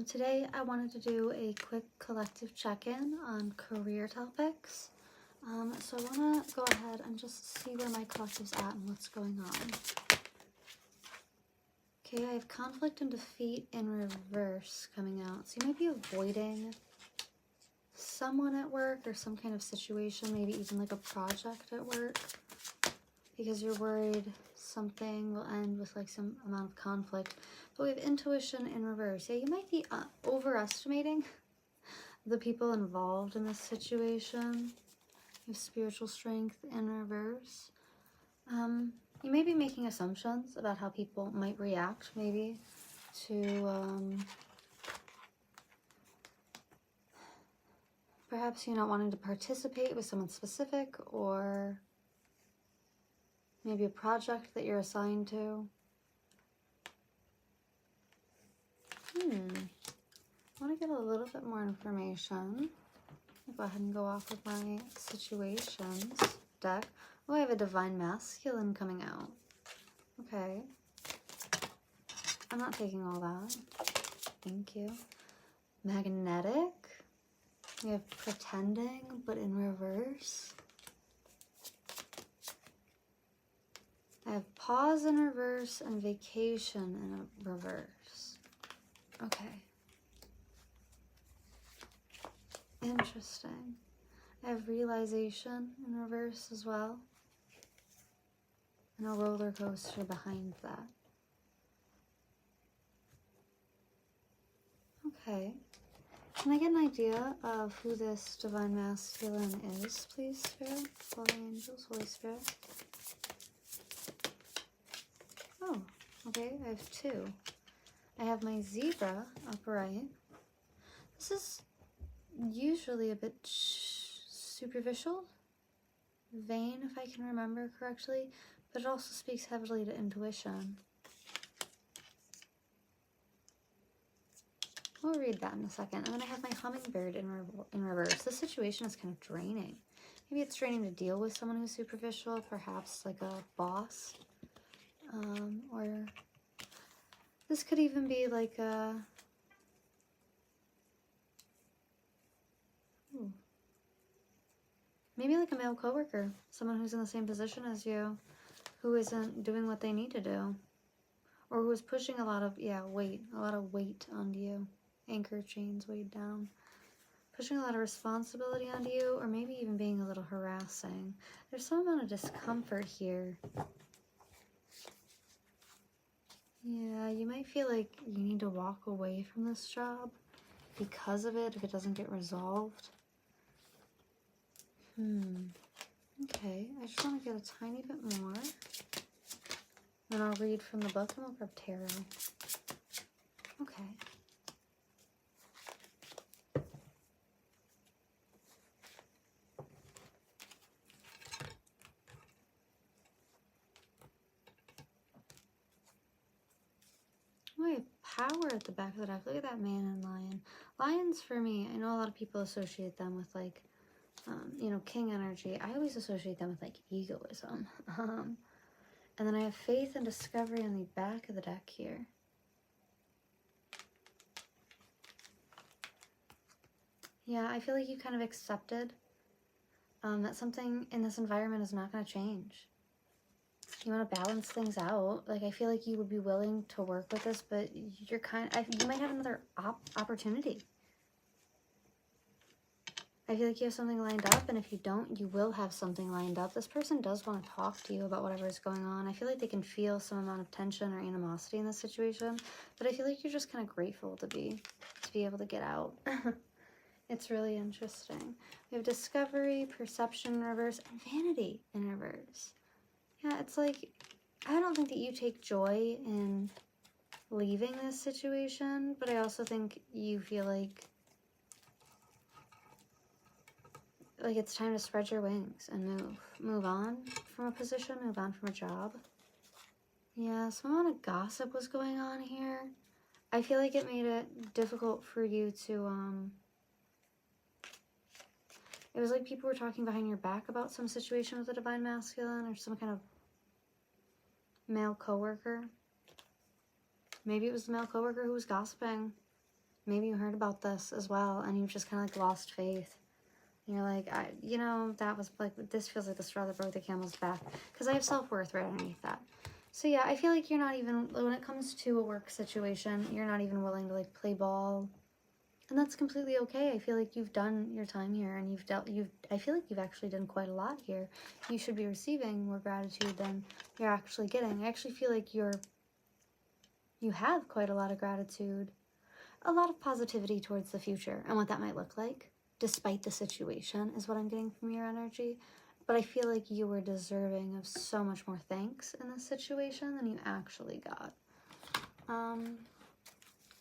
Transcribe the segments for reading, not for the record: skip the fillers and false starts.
Today I wanted to do a quick collective check-in on career topics. So I want to go ahead and just see where my collective's at and what's going on. Okay, I have conflict and defeat in reverse coming out. So you might be avoiding someone at work or some kind of situation, maybe even like a project at work, because you're worried something will end with like some amount of conflict. But we have intuition in reverse. Yeah, you might be overestimating the people involved in this situation. You have spiritual strength in reverse. You may be making assumptions about how people might react, maybe, to perhaps you not wanting to participate with someone specific, or maybe a project that you're assigned to. I want to get a little bit more information. I'll go ahead and go off with my situations deck. Oh, I have a divine masculine coming out. Okay. I'm not taking all that. Thank you. Magnetic. We have pretending, but in reverse. I have pause in reverse and vacation in a reverse. Okay. Interesting. I have realization in reverse as well. And a roller coaster behind that. Okay. Can I get an idea of who this divine masculine is, please, Spirit? Holy angels, Holy Spirit. Oh, okay. I have two. I have my zebra upright. This is usually a bit superficial, vain, if I can remember correctly, but it also speaks heavily to intuition. We'll read that in a second. And then I have my hummingbird in reverse. This situation is kind of draining. Maybe it's draining to deal with someone who's superficial, perhaps like a boss, or this could even be like a maybe like a male coworker, someone who's in the same position as you, who isn't doing what they need to do, or who is pushing a lot of weight onto you, anchor chains weighed down, pushing a lot of responsibility onto you, or maybe even being a little harassing. There's some amount of discomfort here. Yeah, you might feel like you need to walk away from this job because of it if it doesn't get resolved. Okay, I just want to get a tiny bit more. Then I'll read from the book and we'll grab tarot. Okay. Oh, I have power at the back of the deck. Look at that man and lion. Lions, for me, I know a lot of people associate them with like king energy. I always associate them with like egoism. And then I have faith and discovery on the back of the deck here. Yeah, I feel like you kind of accepted that something in this environment is not going to change. You want to balance things out. Like, I feel like you would be willing to work with this, but you're you might have another opportunity. I feel like you have something lined up, and if you don't, you will have something lined up. This person does want to talk to you about whatever is going on. I feel like they can feel some amount of tension or animosity in this situation, but I feel like you're just kind of grateful to be able to get out. It's really interesting. We have discovery, perception in reverse, and vanity in reverse. Yeah, it's like, I don't think that you take joy in leaving this situation, but I also think you feel like it's time to spread your wings and move on from a position, move on from a job. Yeah, some amount of gossip was going on here. I feel like it made it difficult for you to, it was like people were talking behind your back about some situation with a divine masculine or some kind of male coworker. Maybe it was the male coworker who was gossiping. Maybe you heard about this as well, and you've just kind of like lost faith. You're like, you know, that was like, this feels like the straw that broke the camel's back, because I have self-worth right underneath that. So yeah, I feel like you're not even, when it comes to a work situation, you're not even willing to like play ball. And that's completely okay. I feel like you've done your time here, and I feel like you've actually done quite a lot here. You should be receiving more gratitude than you're actually getting. I actually feel like you have quite a lot of gratitude, a lot of positivity towards the future and what that might look like, despite the situation, is what I'm getting from your energy. But I feel like you were deserving of so much more thanks in this situation than you actually got.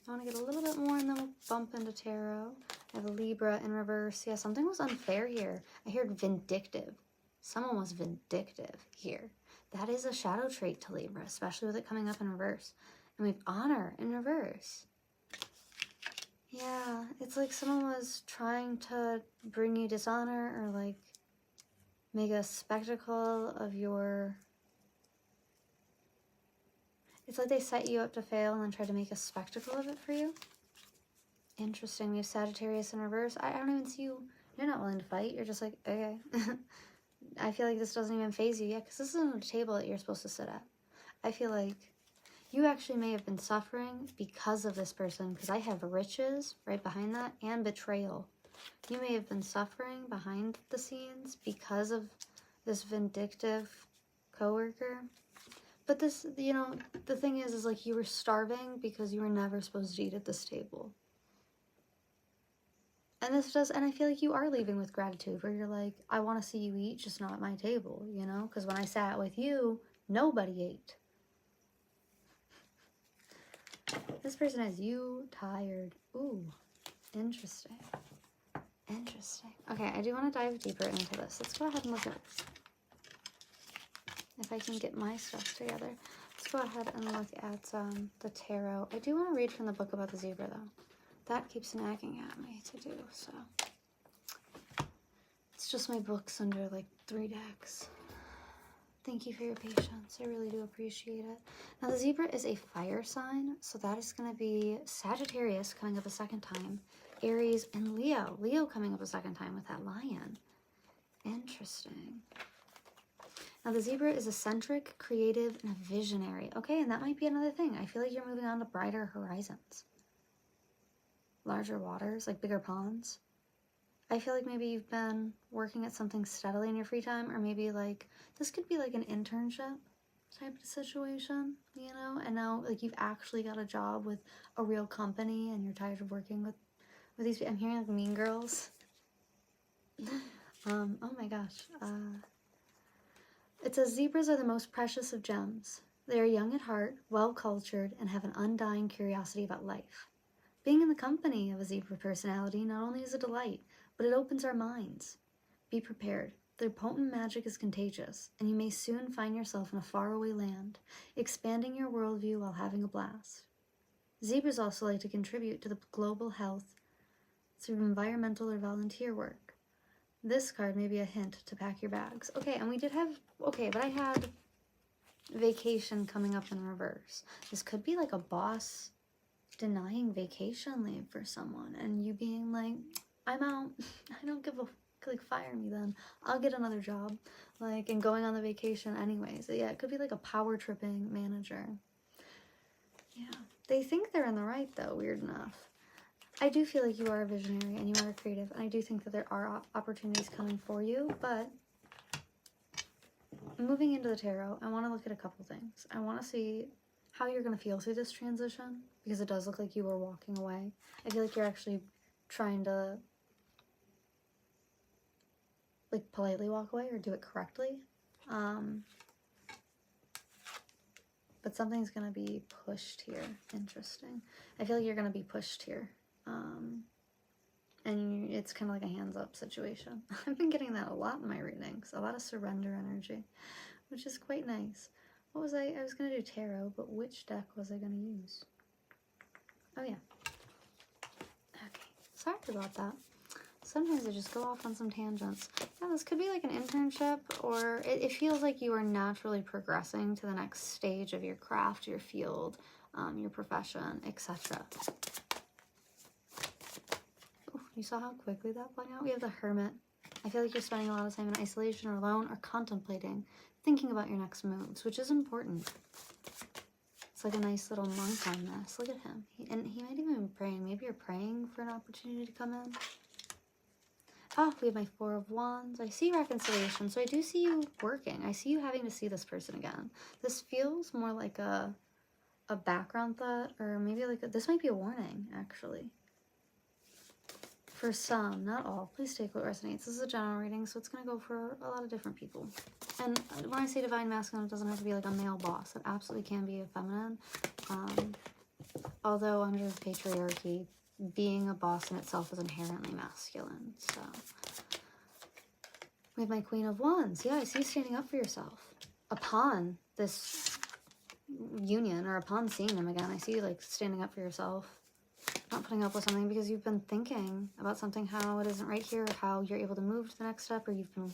I want to get a little bit more and then we'll bump into tarot. I have a Libra in reverse. Yeah, something was unfair here. I heard vindictive. Someone was vindictive here. That is a shadow trait to Libra, especially with it coming up in reverse. And we have honor in reverse. Yeah, it's like someone was trying to bring you dishonor or like make a spectacle of your... It's like they set you up to fail and then tried to make a spectacle of it for you. Interesting. We have Sagittarius in reverse. I don't even see you. You're not willing to fight. You're just like, okay. I feel like this doesn't even faze you yet, because this isn't a table that you're supposed to sit at. I feel like you actually may have been suffering because of this person, because I have riches right behind that and betrayal. You may have been suffering behind the scenes because of this vindictive coworker. But this, you know, the thing is like you were starving because you were never supposed to eat at this table. And I feel like you are leaving with gratitude, where you're like, I want to see you eat, just not at my table, you know? Because when I sat with you, nobody ate. This person has you tired. Ooh, interesting. Interesting. Okay, I do want to dive deeper into this. Let's go ahead and look at this. If I can get my stuff together. Let's go ahead and look at the tarot. I do want to read from the book about the zebra, though. That keeps nagging at me to do, so. It's just my books under, like, 3 decks. Thank you for your patience. I really do appreciate it. Now, the zebra is a fire sign, so that is going to be Sagittarius coming up a second time, Aries, and Leo. Leo coming up a second time with that lion. Interesting. Now, the zebra is eccentric, creative, and a visionary. Okay, and that might be another thing. I feel like you're moving on to brighter horizons. Larger waters, like bigger ponds. I feel like maybe you've been working at something steadily in your free time, or maybe like, this could be like an internship type of situation, you know? And now like you've actually got a job with a real company and you're tired of working with these people. I'm hearing like Mean Girls. Oh my gosh. It says zebras are the most precious of gems. They are young at heart, well-cultured, and have an undying curiosity about life. Being in the company of a zebra personality not only is a delight, but it opens our minds. Be prepared. Their potent magic is contagious, and you may soon find yourself in a faraway land, expanding your worldview while having a blast. Zebras also like to contribute to the global health through environmental or volunteer work. This card may be a hint to pack your bags. Okay, and we did have... Okay, but I had vacation coming up in reverse. This could be like a boss denying vacation leave for someone, and you being like, I'm out. I don't give a... Like, fire me then. I'll get another job. Like, and going on the vacation anyways. Yeah, it could be like a power-tripping manager. Yeah. They think they're in the right, though, weird enough. I do feel like you are a visionary and you are a creative, and I do think that there are opportunities coming for you, but moving into the tarot, I want to look at a couple things. I want to see how you're going to feel through this transition, because it does look like you are walking away. I feel like you're actually trying to, like, politely walk away or do it correctly. But something's going to be pushed here. Interesting. I feel like you're going to be pushed here. And it's kind of like a hands-up situation. I've been getting that a lot in my readings. A lot of surrender energy, which is quite nice. What was I was going to do tarot, but which deck was I going to use? Oh, yeah. Okay. Sorry about that. Sometimes I just go off on some tangents. Yeah, this could be like an internship, or it feels like you are naturally progressing to the next stage of your craft, your field, your profession, etc. You saw how quickly that played out? We have the Hermit. I feel like you're spending a lot of time in isolation or alone or contemplating, thinking about your next moves, which is important. It's like a nice little monk on this. Look at him. And he might even be praying. Maybe you're praying for an opportunity to come in. Oh, we have my Four of Wands. I see reconciliation. So I do see you working. I see you having to see this person again. This feels more like a background thought, or maybe like this might be a warning, actually. For some, not all. Please take what resonates. This is a general reading, so it's going to go for a lot of different people. And when I say divine masculine, it doesn't have to be like a male boss. It absolutely can be a feminine. Although under the patriarchy, being a boss in itself is inherently masculine. So we have my Queen of Wands. Yeah, I see you standing up for yourself upon this union, or upon seeing them again. I see you like standing up for yourself, not putting up with something because you've been thinking about something, how it isn't right here, how you're able to move to the next step, or you've been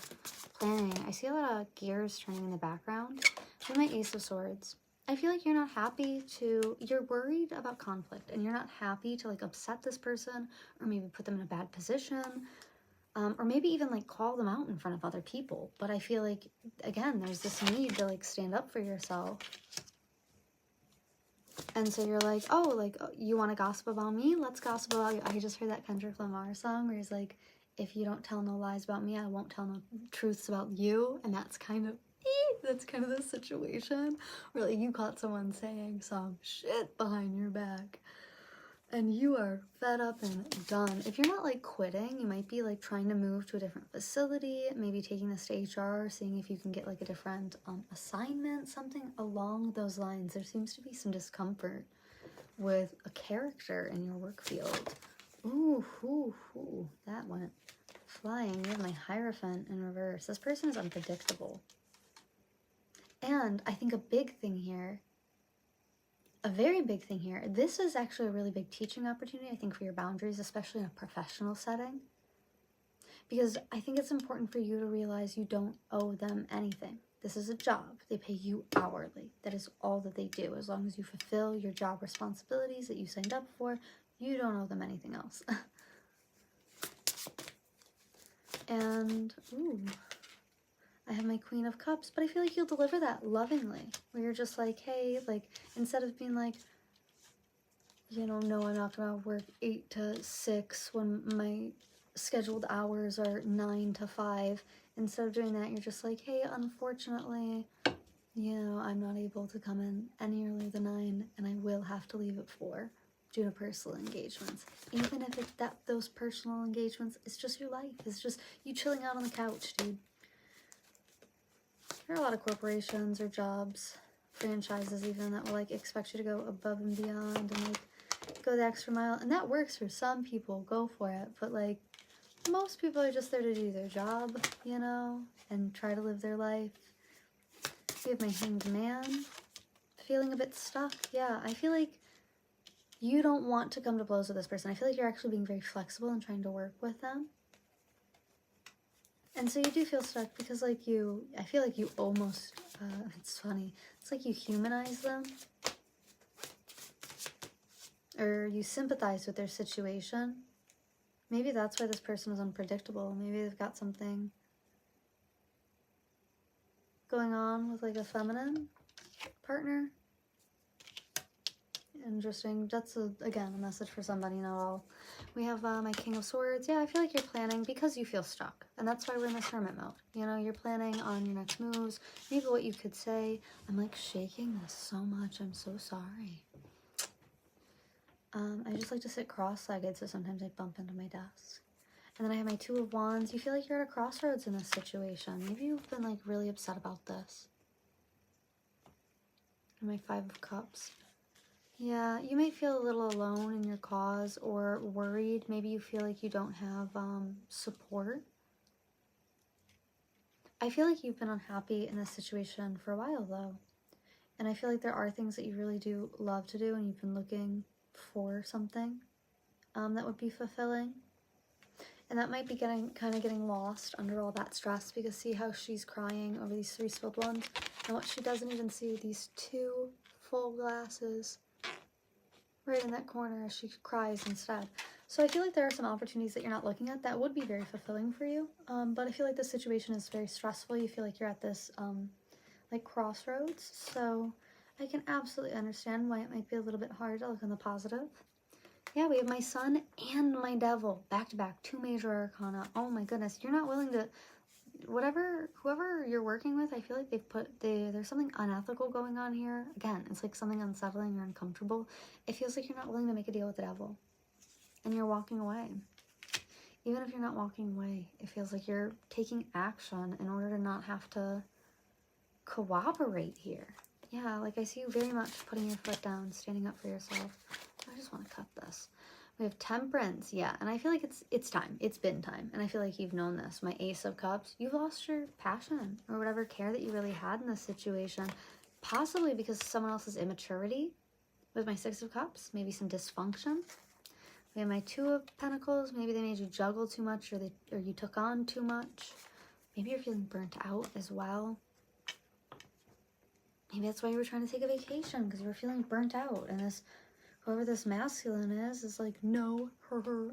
planning. I see a lot of gears turning in the background. With my Ace of Swords, I feel like you're not happy to, you're worried about conflict, and you're not happy to like upset this person, or maybe put them in a bad position, or maybe even like call them out in front of other people. But I feel like, again, there's this need to like stand up for yourself. And so you're like, oh, like, you want to gossip about me? Let's gossip about you. I just heard that Kendrick Lamar song where he's like, if you don't tell no lies about me, I won't tell no truths about you. And that's kind of the situation where like you caught someone saying some shit behind your back and you are fed up and done. If you're not like quitting, you might be like trying to move to a different facility, maybe taking this to HR, seeing if you can get like a different assignment, something along those lines. There seems to be some discomfort with a character in your work field. Ooh, that went flying. You have my Hierophant in reverse. This person is unpredictable. And I think a big thing here, a very big thing here, this is actually a really big teaching opportunity, I think, for your boundaries, especially in a professional setting. Because I think it's important for you to realize you don't owe them anything. This is a job. They pay you hourly. That is all that they do. As long as you fulfill your job responsibilities that you signed up for, you don't owe them anything else. And, ooh, I have my Queen of Cups, but I feel like you'll deliver that lovingly, where you're just like, hey, like, instead of being like, you know, no, I'm not gonna work 8 to 6 when my scheduled hours are 9 to 5. Instead of doing that, you're just like, hey, unfortunately, you know, I'm not able to come in any earlier than 9, and I will have to leave at 4 due to personal engagements. Even if those personal engagements, it's just your life. It's just you chilling out on the couch, dude. There are a lot of corporations or jobs, franchises even, that will like expect you to go above and beyond and like go the extra mile. And that works for some people, go for it. But like most people are just there to do their job, you know, and try to live their life. We have my Hanged Man. Feeling a bit stuck. Yeah, I feel like you don't want to come to blows with this person. I feel like you're actually being very flexible and trying to work with them. And so you do feel stuck because like I feel like you almost, it's funny, it's like you humanize them. Or you sympathize with their situation. Maybe that's why this person is unpredictable. Maybe they've got something going on with like a feminine partner. Interesting. That's, again, a message for somebody, not all. We have my King of Swords. Yeah, I feel like you're planning because you feel stuck. And that's why we're in this hermit mode. You know, you're planning on your next moves. Maybe what you could say. I'm like shaking this so much. I'm so sorry. I just like to sit cross-legged, so sometimes I bump into my desk. And then I have my Two of Wands. You feel like you're at a crossroads in this situation. Maybe you've been like really upset about this. And my Five of Cups. Yeah, you may feel a little alone in your cause or worried. Maybe you feel like you don't have support. I feel like you've been unhappy in this situation for a while, though. And I feel like there are things that you really do love to do, and you've been looking for something that would be fulfilling. And that might be kind of getting lost under all that stress, because see how she's crying over these 3 spilled ones? And what she doesn't even see, these 2 full glasses right in that corner as she cries instead. So I feel like there are some opportunities that you're not looking at that would be very fulfilling for you. But I feel like this situation is very stressful. You feel like you're at this like crossroads. So I can absolutely understand why it might be a little bit hard to look on the positive. Yeah, we have my sun and my devil back to back, 2 major arcana. Oh my goodness, you're not willing to, whoever you're working with, I feel like there's something unethical going on here. Again, it's like something unsettling or uncomfortable. It feels like you're not willing to make a deal with the devil and you're walking away. Even if you're not walking away, it feels like you're taking action in order to not have to cooperate here. Yeah, like I see you very much putting your foot down, standing up for yourself. I just want to cut this. We have Temperance, yeah, and I feel like it's time. It's been time, and I feel like you've known this. My Ace of Cups, you've lost your passion or whatever care that you really had in this situation, possibly because of someone else's immaturity. With my Six of Cups, maybe some dysfunction. We have my Two of Pentacles. Maybe they made you juggle too much, or you took on too much. Maybe you're feeling burnt out as well. Maybe that's why you were trying to take a vacation, because you were feeling burnt out, and whoever this masculine is like, no,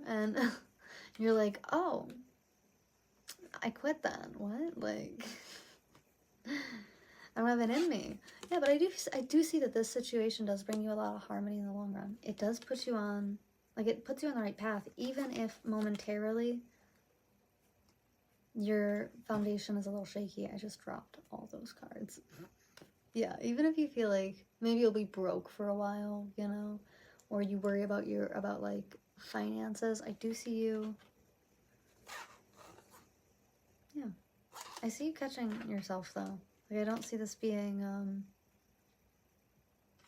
and you're like, oh, I quit then. What? Like, I don't have it in me. Yeah, but I do see that this situation does bring you a lot of harmony in the long run. It does put you on, like, it puts you on the right path, even if momentarily your foundation is a little shaky. I just dropped all those cards. Yeah, even if you feel like maybe you'll be broke for a while, you know, or you worry about like finances, I do see you. Yeah, I see you catching yourself though. Like, I don't see this being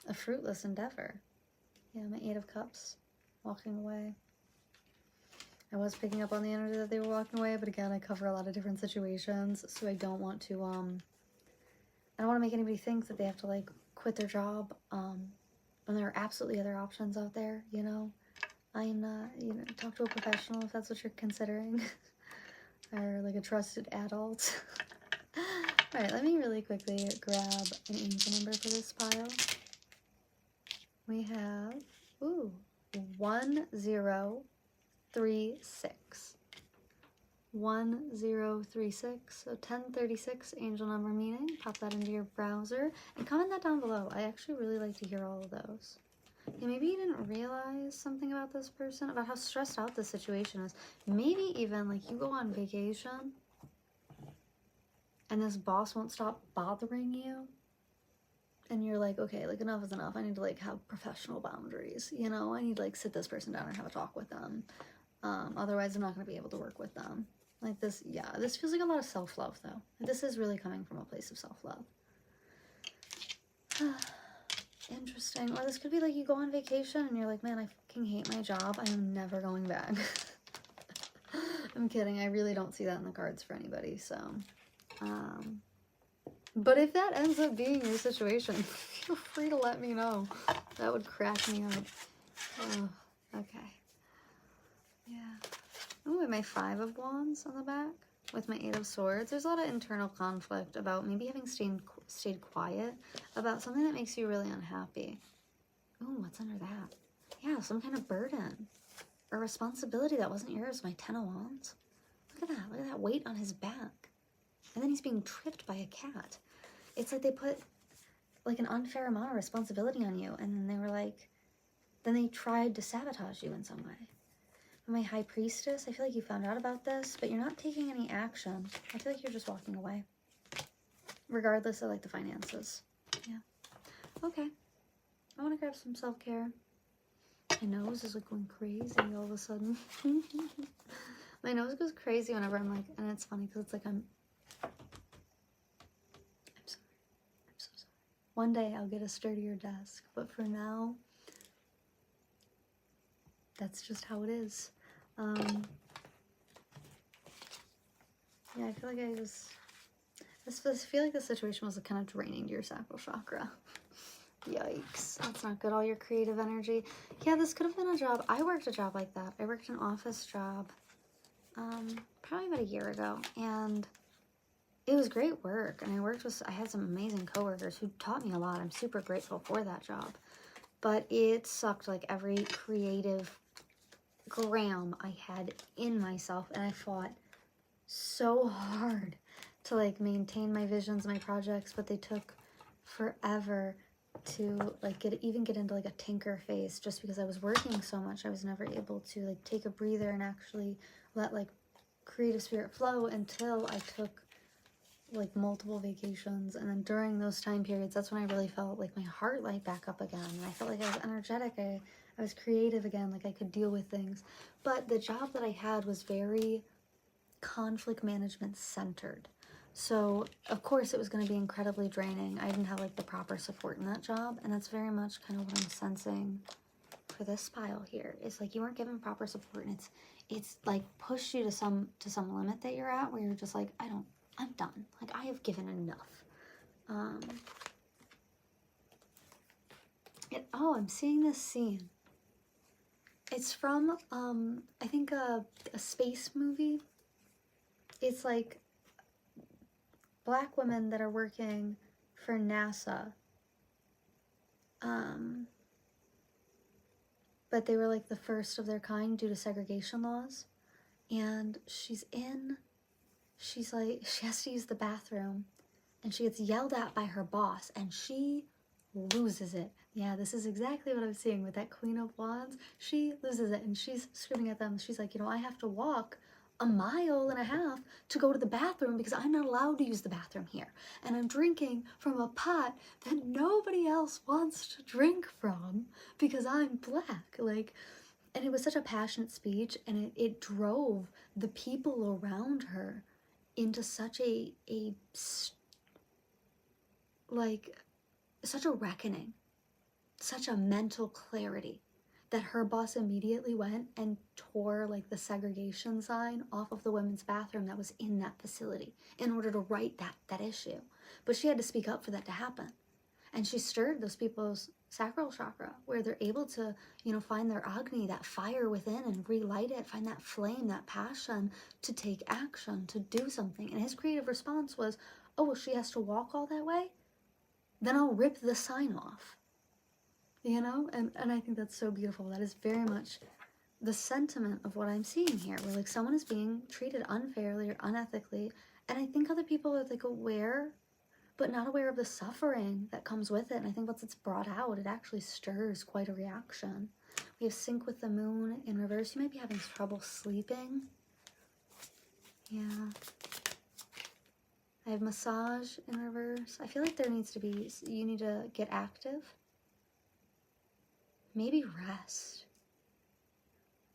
a fruitless endeavor. Yeah, my Eight of Cups, walking away. I was picking up on the energy that they were walking away, but again, I cover a lot of different situations, so I don't want to I don't want to make anybody think that they have to like quit their job when there are absolutely other options out there, you know. Talk to a professional if that's what you're considering, or like a trusted adult. All right, let me really quickly grab an angel number for this pile. We have 1036. 1036, so 1036 angel number meaning. Pop that into your browser and comment that down below. I actually really like to hear all of those. Yeah, maybe you didn't realize something about this person, about how stressed out this situation is. Maybe even like you go on vacation and this boss won't stop bothering you, and you're like, okay, like enough is enough. I need to like have professional boundaries, you know. I need to like sit this person down and have a talk with them. Otherwise I'm not going to be able to work with them. Like this, yeah, this feels like a lot of self-love though. This is really coming from a place of self-love. Interesting. Or this could be like you go on vacation and you're like, man, I fucking hate my job. I am never going back. I'm kidding. I really don't see that in the cards for anybody. So, but if that ends up being your situation, feel free to let me know. That would crack me up. Oh, okay. Yeah. Oh, and my Five of Wands on the back with my Eight of Swords. There's a lot of internal conflict about maybe having stayed quiet about something that makes you really unhappy. Oh, what's under that? Yeah, some kind of burden or responsibility that wasn't yours. My Ten of Wands. Look at that. Look at that weight on his back. And then he's being tripped by a cat. It's like they put like an unfair amount of responsibility on you, and then they were like, then they tried to sabotage you in some way. My High Priestess, I feel like you found out about this, but you're not taking any action. I feel like you're just walking away, regardless of like the finances. Yeah. Okay. I want to grab some self-care. My nose is like going crazy all of a sudden. My nose goes crazy whenever I'm like, and it's funny because it's like I'm sorry. I'm so sorry. One day I'll get a sturdier desk, but for now, that's just how it is. Yeah, I feel like I feel like the situation was kind of draining to your sacral chakra. Yikes, that's not good. All your creative energy. Yeah, this could have been a job. I worked a job like that. I worked an office job probably about a year ago, and it was great work. And I had some amazing coworkers who taught me a lot. I'm super grateful for that job. But it sucked like every creative gram I had in myself, and I fought so hard to like maintain my visions, my projects, but they took forever to like get into like a tinker phase, just because I was working so much. I was never able to like take a breather and actually let like creative spirit flow until I took like multiple vacations. And then during those time periods, that's when I really felt like my heart light back up again, and I felt like I was energetic, I was creative again, like I could deal with things. But the job that I had was very conflict management centered, so of course it was going to be incredibly draining. I didn't have like the proper support in that job, and that's very much kind of what I'm sensing for this pile here. It's like you weren't given proper support, and it's like pushed you to some limit that you're at, where you're just like, I'm done, like I have given enough. Oh, I'm seeing this scene. It's from I think a space movie. It's like Black women that are working for NASA, but they were like the first of their kind due to segregation laws. And she's like, she has to use the bathroom, and she gets yelled at by her boss, and she loses it. Yeah, this is exactly what I'm seeing with that Queen of Wands. She loses it, and she's screaming at them. She's like, I have to walk 1.5 miles to go to the bathroom because I'm not allowed to use the bathroom here. And I'm drinking from a pot that nobody else wants to drink from because I'm Black. Like, and it was such a passionate speech, and it drove the people around her into such such a reckoning, such a mental clarity, that her boss immediately went and tore like the segregation sign off of the women's bathroom that was in that facility in order to right that issue. But she had to speak up for that to happen. And she stirred those people's sacral chakra, where they're able to, find their Agni, that fire within, and relight it, find that flame, that passion to take action, to do something. And his creative response was, oh, well, she has to walk all that way? Then I'll rip the sign off. And I think that's so beautiful. That is very much the sentiment of what I'm seeing here, where like someone is being treated unfairly or unethically, and I think other people are like aware, but not aware of the suffering that comes with it. And I think once it's brought out, it actually stirs quite a reaction. We have sync with the moon in reverse. You might be having trouble sleeping. Yeah. I have massage in reverse. I feel like you need to get active. Maybe rest.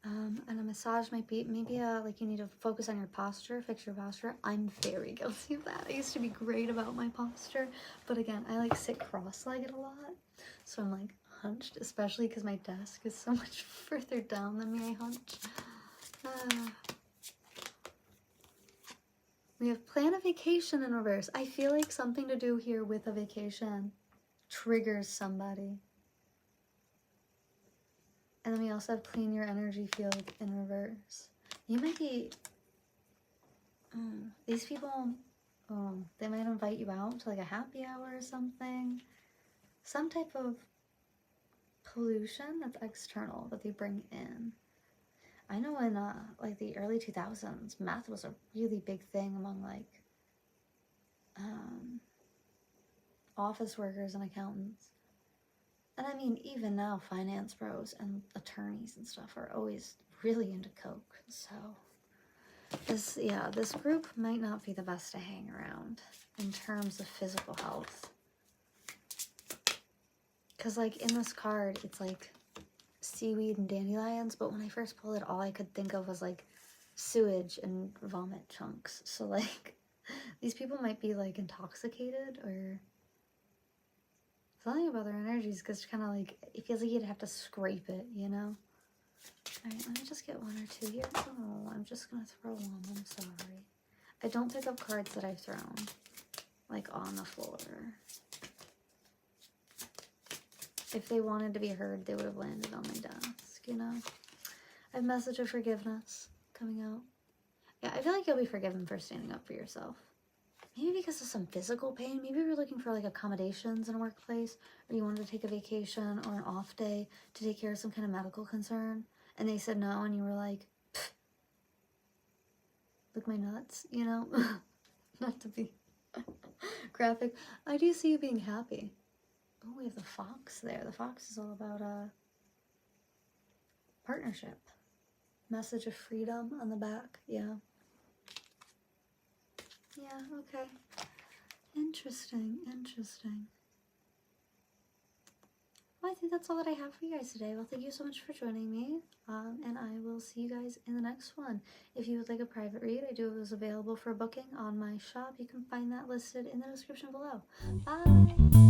And a massage might be, like you need to focus on your posture, fix your posture. I'm very guilty of that. I used to be great about my posture, but again, I like sit cross-legged a lot. So I'm like hunched, especially because my desk is so much further down than me. I hunch. We have plan a vacation in reverse. I feel like something to do here with a vacation triggers somebody. And then we also have clean your energy field in reverse. You might be, these people, they might invite you out to like a happy hour or something. Some type of pollution that's external that they bring in. I know in like the early 2000s, meth was a really big thing among like office workers and accountants. And I mean, even now, finance bros and attorneys and stuff are always really into coke. So this group might not be the best to hang around in terms of physical health. Because like in this card, it's like seaweed and dandelions, but when I first pulled it, all I could think of was like sewage and vomit chunks. So like these people might be like intoxicated or something about their energies, because kind of like it feels like you'd have to scrape it, All right, let me just get one or two here. Oh, I'm just gonna throw one. I'm sorry. I don't pick up cards that I've thrown like on the floor. If they wanted to be heard, they would have landed on my desk, I have message of forgiveness coming out. Yeah, I feel like you'll be forgiven for standing up for yourself. Maybe because of some physical pain. Maybe you're looking for like accommodations in a workplace, or you wanted to take a vacation or an off day to take care of some kind of medical concern, and they said no, and you were like, look my nuts, you know? Not to be graphic. I do see you being happy. Oh, we have the fox there. The fox is all about partnership. Message of freedom on the back. Yeah. Yeah, okay. Interesting, interesting. Well, I think that's all that I have for you guys today. Well, thank you so much for joining me, and I will see you guys in the next one. If you would like a private read, I do have those available for booking on my shop. You can find that listed in the description below. Bye!